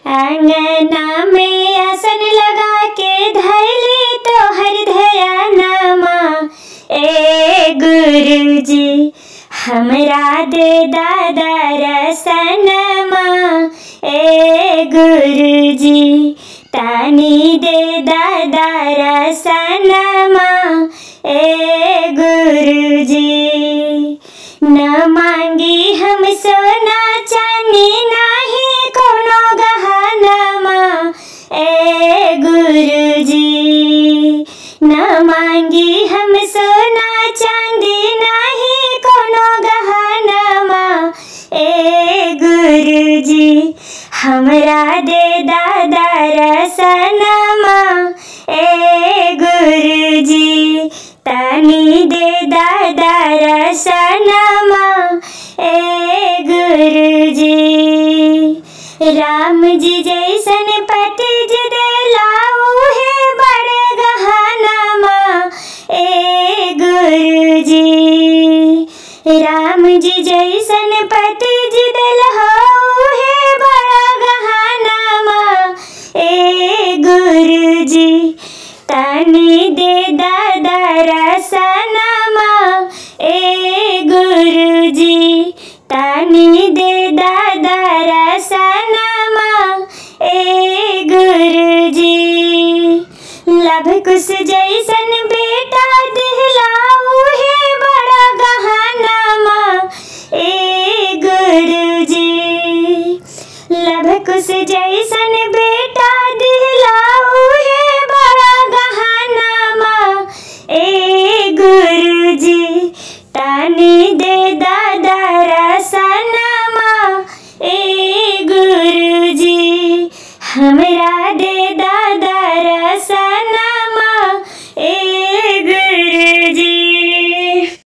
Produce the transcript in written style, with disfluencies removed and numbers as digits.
अंगना में आसन लगा के धैली तो हर ध्यानमा। ए गुरुजी हमरा दे दादा रसनमा। ए गुरुजी तानी दे दादा रसनमा। ए गुरुजी न मांगी हम सोना चांदी नाही कोनो गहनमा। ए गुरुजी न मांगी हम सोना चांदी नाही कोनो गहनमा। ए गुरुजी हमरा दे दादा रसनमा। ए गुरुजी तानी दे दादा रसनमा। ए गुरुजी राम जी जैसन पति जी देला उहे बड़े गहनमा। ए गुरुजी राम जी जैसन पति जी देला उहे बड़ा गहनमा। ए गुरुजी तानी दे दादा रसनमा। ए गुरुजी तानी दे दादा रसनमा। ए गुरुजी लभ कुश जैसन बेटा दिहला उहे बड़ा गहनमा। ए गुरुजी लभ कुश जैसन बेटा दिहला उहे बड़ा गहनमा। ए गुरुजी तानी दे दादा रसनमा। ए गुरुजी हमरा दे दादा रसनमा।